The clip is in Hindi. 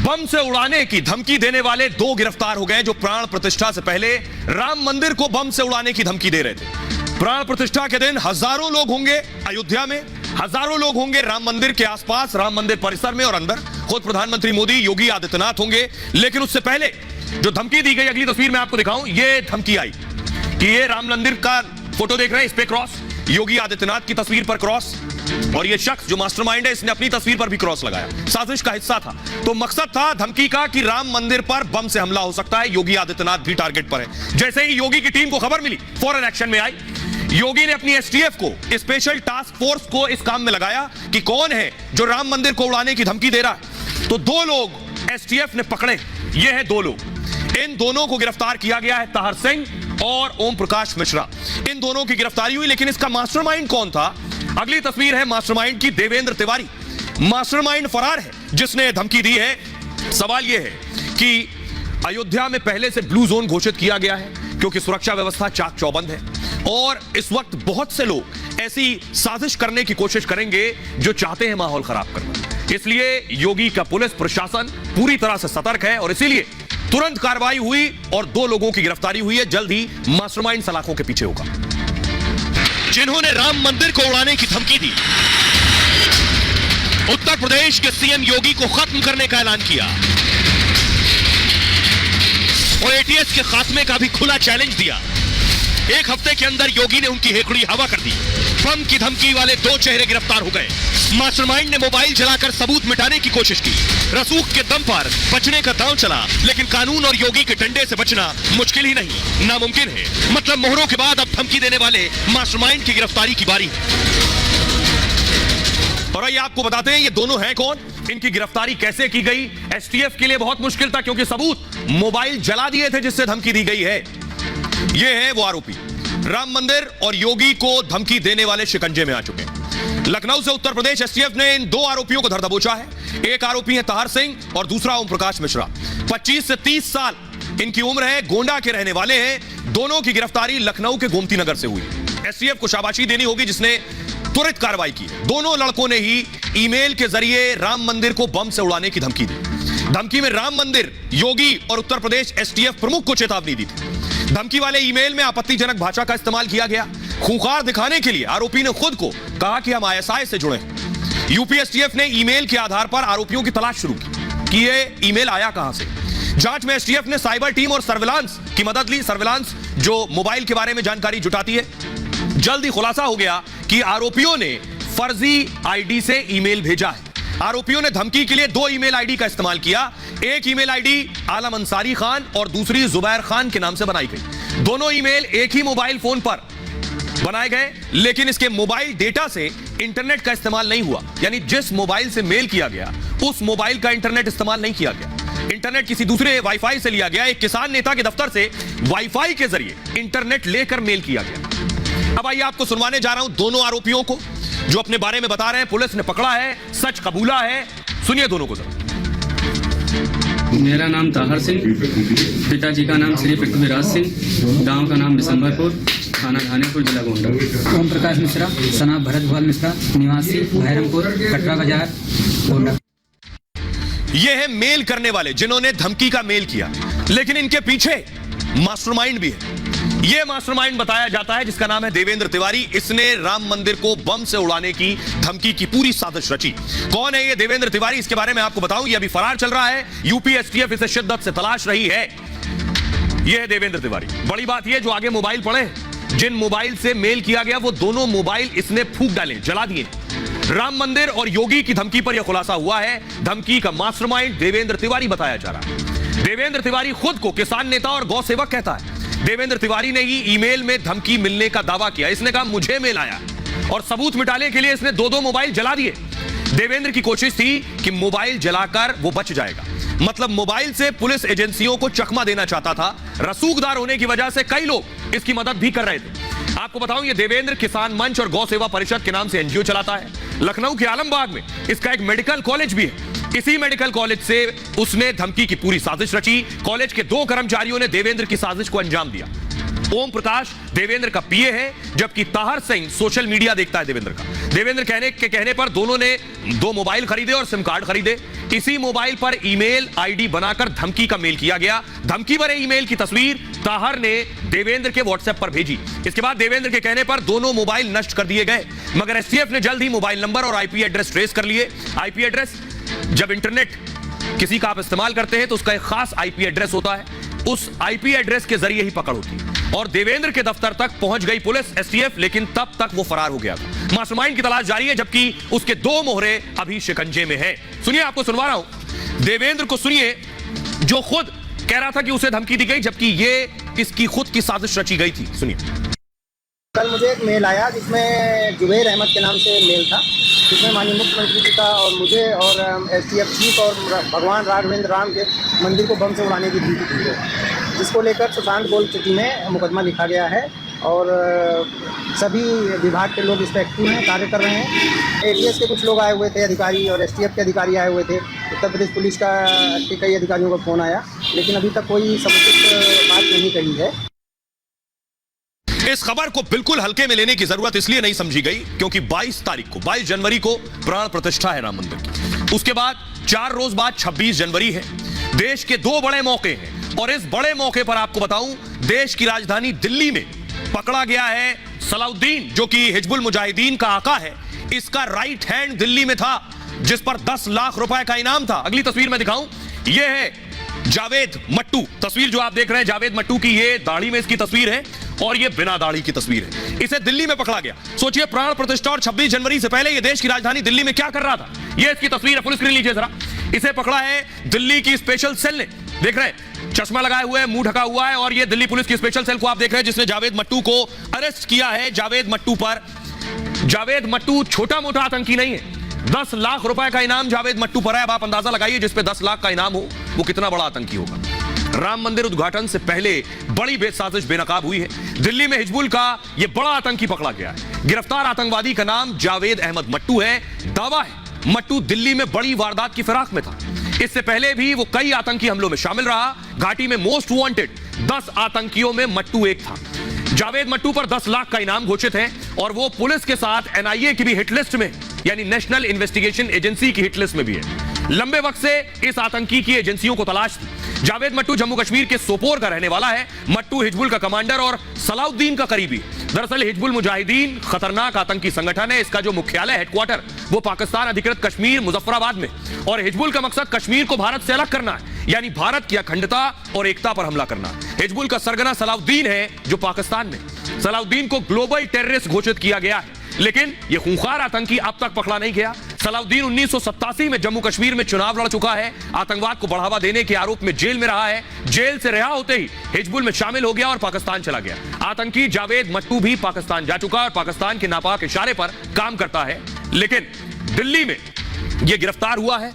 बम से उड़ाने की धमकी देने वाले 2 गिरफ्तार हो गए जो प्राण प्रतिष्ठा से पहले राम मंदिर को बम से उड़ाने की धमकी दे रहे थे। प्राण प्रतिष्ठा के दिन हजारों लोग होंगे अयोध्या में, हजारों लोग होंगे राम मंदिर के आसपास, राम मंदिर परिसर में और अंदर। खुद प्रधानमंत्री मोदी, योगी आदित्यनाथ होंगे। लेकिन उससे पहले जो धमकी दी गई, अगली तस्वीर में आपको दिखाऊं, ये धमकी आई कि ये राम मंदिर का फोटो देख रहे हैं, इस पे क्रॉस, योगी आदित्यनाथ की तस्वीर पर क्रॉस, और ये शख्स जो मास्टरमाइंड है इसने अपनी तस्वीर पर भी क्रॉस लगाया। साजिश का हिस्सा था। तो मकसद था धमकी का कि राम मंदिर पर बम से हमला हो सकता है, योगी आदित्यनाथ भी टारगेट पर है। जैसे ही योगी की टीम को खबर मिली, फौरन एक्शन में आई। योगी ने अपनी एसटीएफ को, स्पेशल टास्क फोर्स को इस काम में लगाया कि कौन है जो राम मंदिर को उड़ाने की धमकी दे रहा है। तो 2 लोग एसटीएफ ने पकड़े। ये हैं 2 लोग। इन दोनों को गिरफ्तार किया गया है, ताहर सिंह और ओम प्रकाश मिश्रा। इन दोनों की गिरफ्तारी हुई। लेकिन इसका मास्टरमाइंड कौन था? अगली तस्वीर है मास्टरमाइंड की, देवेंद्र तिवारी। मास्टरमाइंड फरार है जिसने धमकी दी है। सवाल यह है कि अयोध्या में पहले से ब्लू जोन घोषित किया गया है क्योंकि सुरक्षा व्यवस्था चाक चौबंद है, और इस वक्त बहुत से लोग ऐसी साजिश करने की कोशिश करेंगे जो चाहते हैं माहौल खराब करना। इसलिए योगी का पुलिस प्रशासन पूरी तरह से सतर्क है और इसीलिए तुरंत कार्रवाई हुई और 2 लोगों की गिरफ्तारी हुई है। जल्द ही मास्टरमाइंड सलाखों के पीछे होगा। जिन्होंने राम मंदिर को उड़ाने की धमकी दी, उत्तर प्रदेश के सीएम योगी को खत्म करने का ऐलान किया और एटीएस के खात्मे का भी खुला चैलेंज दिया। 1 हफ्ते के अंदर योगी ने उनकी हेकड़ी हवा कर दी। बम की धमकी वाले 2 चेहरे गिरफ्तार हो गए। मास्टरमाइंड ने मोबाइल जलाकर सबूत मिटाने की कोशिश की। रसूख के दम पर बचने का दांव चला, लेकिन कानून और योगी के डंडे से बचना मुश्किल ही नहीं, नामुमकिन है। मतलब मोहरों के बाद अब धमकी देने वाले मास्टरमाइंड की गिरफ्तारी की बारी है। और आइए आपको बताते हैं ये दोनों हैं कौन, इनकी गिरफ्तारी कैसे की गई। एसटीएफ के लिए बहुत मुश्किल था क्योंकि सबूत मोबाइल जला दिए थे जिससे धमकी दी गई है। ये है वो आरोपी, राम मंदिर और योगी को धमकी देने वाले शिकंजे में आ चुके हैं। लखनऊ से उत्तर प्रदेश एसटीएफ ने इन 2 आरोपियों को धर दबोचा है। एक आरोपी है ताहर सिंह और दूसरा ओम प्रकाश मिश्रा। 25 से 30 साल इनकी उम्र है, गोंडा के रहने वाले हैं। दोनों की गिरफ्तारी लखनऊ के गोमती नगर से हुई। एसटीएफ को शाबाशी देनी होगी जिसने त्वरित कार्रवाई की। दोनों लड़कों ने ही ईमेल के जरिए राम मंदिर को बम से उड़ाने की धमकी दी। धमकी में राम मंदिर, योगी और उत्तर प्रदेश एसटीएफ प्रमुख को चेतावनी दी थी। धमकी वाले ईमेल में आपत्तिजनक भाषा का इस्तेमाल किया गया। खूंखार दिखाने के लिए आरोपी ने खुद को कहा कि हम आईएसआई से जुड़े हैं। यूपी एसटीएफ ने ईमेल के आधार पर आरोपियों की तलाश शुरू की कि ये ईमेल आया कहां से। जांच में एसटीएफ ने साइबर टीम और सर्विलांस की मदद ली। सर्विलांस जो मोबाइल के बारे में जानकारी जुटाती है। जल्द ही खुलासा हो गया कि आरोपियों ने फर्जी आईडी से ईमेल भेजा है। आरोपियों ने धमकी के लिए 2 ईमेल आईडी का इस्तेमाल किया। एक ईमेल आईडी आलम अंसारी खान और दूसरी जुबैर खान के नाम से बनाई गई। दोनों ईमेल एक ही मोबाइल फोन पर बनाए गए, लेकिन इसके मोबाइल डेटा से इंटरनेट का इस्तेमाल नहीं हुआ। यानी जिस मोबाइल से मेल किया गया उस मोबाइल का इंटरनेट इस्तेमाल नहीं किया गया। इंटरनेट किसी दूसरे वाईफाई से लिया गया। एक किसान नेता के दफ्तर से वाईफाई के जरिए इंटरनेट लेकर मेल किया गया। अब आइए आपको सुनवाने जा रहा हूं दोनों आरोपियों को जो अपने बारे में बता रहे हैं। पुलिस ने पकड़ा है, सच कबूला है। सुनिए दोनों को जरा। मेरा नाम ताहर सिंह, पिताजी का नाम श्री पृथ्वीराज सिंह, गांव का नाम बिशंबरपुर, थाना धानेपुर, जिला गोंडा। ओम प्रकाश मिश्रा, सना भरत भुवन मिश्रा, निवासी भैरमपुर, कटरा बाजार, गोंडा। ये है मेल करने वाले जिन्होंने धमकी का मेल किया, लेकिन इनके पीछे मास्टरमाइंड भी है। यह मास्टरमाइंड बताया जाता है जिसका नाम है देवेंद्र तिवारी। इसने राम मंदिर को बम से उड़ाने की धमकी की पूरी साजिश रची। कौन है ये देवेंद्र तिवारी, इसके बारे में आपको बताऊं। ये अभी फरार चल रहा है। यूपी एसटीएफ इसे शिद्दत से तलाश रही है। यह है देवेंद्र तिवारी। बड़ी बात यह जो आगे मोबाइल पड़े, जिन मोबाइल से मेल किया गया वो दोनों मोबाइल इसने फूंक डाले, जला दिए। राम मंदिर और योगी की धमकी पर यह खुलासा हुआ है। धमकी का मास्टरमाइंड देवेंद्र तिवारी बताया जा रहा है। देवेंद्र तिवारी खुद को किसान नेता और गौ सेवक कहता है। देवेंद्र तिवारी ने ही ईमेल में धमकी मिलने का दावा किया। इसने कहा मुझे मेल आया और सबूत मिटाने के लिए इसने 2 मोबाइल जला दिए। देवेंद्र की कोशिश थी कि मोबाइल जलाकर वो बच जाएगा। मतलब मोबाइल से पुलिस एजेंसियों को चकमा देना चाहता था। रसूखदार होने की वजह से कई लोग इसकी मदद भी कर रहे थे। आपको बताऊं ये देवेंद्र किसान मंच और गौ सेवा परिषद के नाम से एनजीओ चलाता है। लखनऊ के आलमबाग में इसका एक मेडिकल कॉलेज भी है। इसी मेडिकल कॉलेज से उसने धमकी की पूरी साजिश रची। कॉलेज के 2 कर्मचारियों ने देवेंद्र की साजिश को अंजाम दिया। ओम प्रकाश देवेंद्र का पीए है, जबकि ताहर सिंह सोशल मीडिया देखता है देवेंद्र का। देवेंद्र कहने पर दोनों ने 2 मोबाइल खरीदे और सिम कार्ड खरीदे। इसी मोबाइल पर ईमेल आईडी बनाकर धमकी का मेल किया गया। धमकी भरे ईमेल की तस्वीर ताहर ने देवेंद्र के व्हाट्सएप पर भेजी। इसके बाद देवेंद्र के कहने पर दोनों मोबाइल नष्ट कर दिए गए, मगर एसटीएफ ने जल्द ही मोबाइल नंबर और आईपी एड्रेस ट्रेस कर लिए। आईपी एड्रेस, जब इंटरनेट किसी का आप इस्तेमाल करते हैं तो उसका एक खास आईपी एड्रेस होता है, उस आईपी एड्रेस के जरिए ही पकड़ होती है। और देवेंद्र के दफ्तर तक पहुंच गई पुलिस, एसटीएफ, लेकिन तब तक वो फरार हो गया था। मास्टरमाइंड की तलाश जारी है, जबकि उसके 2 मोहरे अभी शिकंजे में हैं। सुनिए, आपको सुनवा रहा हूं, देवेंद्र को सुनिए, जो खुद कह रहा था कि उसे धमकी दी गई, जबकि ये इसकी खुद की साजिश रची गई थी। सुनिए। कल मुझे एक मेल आया जिसमें जुबैर अहमद के नाम से मेल था, जिसमें माननीय मुख्यमंत्री जी का और मुझे और एसटीएफ चीफ और भगवान राघवेंद्र राम के मंदिर को बम से उड़ाने की धमकी दी है, जिसको लेकर सुशांत गोल्ड सिटी में मुकदमा लिखा गया है और सभी विभाग के लोग इस पर एक्टिव हैं, कार्य कर रहे हैं। एटीएस के कुछ लोग आए हुए थे अधिकारी और एसटीएफ के अधिकारी आए हुए थे। उत्तर प्रदेश पुलिस के कई अधिकारियों का फ़ोन आया, लेकिन अभी तक कोई समुचित बात नहीं कही है। इस खबर को बिल्कुल हल्के में लेने की जरूरत इसलिए नहीं समझी गई क्योंकि 22 जनवरी को प्राण प्रतिष्ठा है राम मंदिर की। उसके बाद 4 रोज बाद 26 जनवरी है। देश के 2 बड़े मौके हैं और इस बड़े मौके पर आपको बताऊं, देश की राजधानी दिल्ली में पकड़ा गया है सलाउद्दीन, जो कि हिजबुल मुजाहिदीन का आका है। इसका राइट हैंड दिल्ली में था, जिस पर 10 लाख रुपए का इनाम था। अगली तस्वीर में दिखाऊं, यह है जावेद मट्टू। तस्वीर जो आप देख रहे हैं जावेद मट्टू की, ये दाढ़ी में इसकी तस्वीर है और ये बिना दाढ़ी की तस्वीर है। इसे दिल्ली में पकड़ा गया। सोचिए, प्राण प्रतिष्ठा और 26 जनवरी से पहले ये देश की राजधानी दिल्ली में क्या कर रहा था। ये इसकी तस्वीर है, फुल स्क्रीन लीजिए जरा। इसे पकड़ा है दिल्ली की स्पेशल सेल ने। देख रहे हैं, चश्मा लगाए हुए है, मुंह ढका हुआ है, और ये दिल्ली पुलिस की स्पेशल सेल को आप देख रहे हैं, जिसने जावेद मट्टू को अरेस्ट किया है। जावेद मट्टू छोटा मोटा आतंकी नहीं है। 10 लाख रुपए का इनाम जावेद मट्टू पर है। अब आप अंदाजा लगाइए, जिस पे 10 लाख का इनाम हो वो कितना बड़ा आतंकी होगा। राम मंदिर उद्घाटन से पहले बड़ी साजिश बेनकाब हुई है। दिल्ली में हिजबुल का यह बड़ा आतंकी पकड़ा गया है। गिरफ्तार आतंकवादी का नाम जावेद अहमद मट्टू है। दावा है मट्टू दिल्ली में बड़ी वारदात की फिराक में था। इससे पहले भी वो कई आतंकी हमलों में शामिल रहा। घाटी में मोस्ट वांटेड 10 आतंकियों में मट्टू एक था। जावेद मट्टू पर 10 लाख का इनाम घोषित है और वो पुलिस के साथ एनआईए की भी हिटलिस्ट में, यानी नेशनल इन्वेस्टिगेशन एजेंसी की हिटलिस्ट में भी है। लंबे वक्त से इस आतंकी की एजेंसियों को तलाश थी। जावेद मट्टू जम्मू कश्मीर के सोपोर का रहने वाला है। मट्टू हिजबुल का कमांडर और सलाउद्दीन का करीबी। दरअसल हिजबुल मुजाहिदीन खतरनाक आतंकी संगठन है। इसका जो मुख्यालय हेडक्वार्टर वो पाकिस्तान अधिकृत कश्मीर मुजफ्फराबाद में, और हिजबुल का मकसद कश्मीर को भारत से अलग करना है, यानी भारत की अखंडता और एकता पर हमला करना। हिजबुल का सरगना सलाउद्दीन है जो पाकिस्तान में। सलाउद्दीन को ग्लोबल टेररिस्ट घोषित किया गया है, लेकिन यह खूंखार आतंकी अब तक पकड़ा नहीं गया। सलाउद्दीन 1987 में जम्मू कश्मीर में चुनाव लड़ चुका है। आतंकवाद को बढ़ावा देने के आरोप में जेल में रहा है। जेल से रिहा होते ही हिजबुल में शामिल हो गया और पाकिस्तान चला गया। आतंकी जावेद मट्टू भी पाकिस्तान जा चुका है और पाकिस्तान के नापाक इशारे पर काम करता है, लेकिन दिल्ली में यह गिरफ्तार हुआ है।